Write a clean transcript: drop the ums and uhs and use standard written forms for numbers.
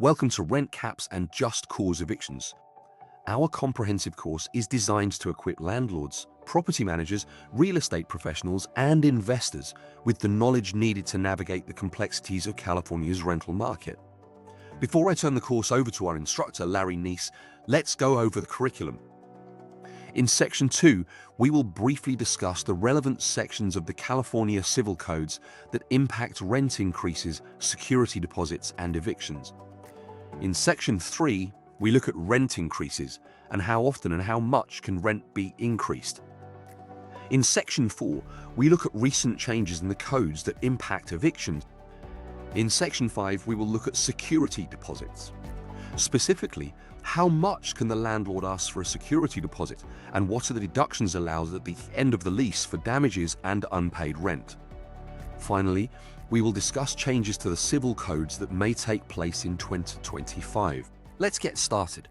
Welcome to Rent Caps and Just Cause Evictions. Our comprehensive course is designed to equip landlords, property managers, real estate professionals, and investors with the knowledge needed to navigate the complexities of California's rental market. Before I turn the course over to our instructor, Larry Neese, let's go over the curriculum. In Section 2, we will briefly discuss the relevant sections of the California Civil Codes that impact rent increases, security deposits, and evictions. In Section 3, we look at rent increases and how often and how much can rent be increased. In Section 4, we look at recent changes in the codes that impact evictions. In Section 5, we will look at security deposits. Specifically, how much can the landlord ask for a security deposit, and what are the deductions allowed at the end of the lease for damages and unpaid rent? Finally, we will discuss changes to the civil codes that may take place in 2025. Let's get started.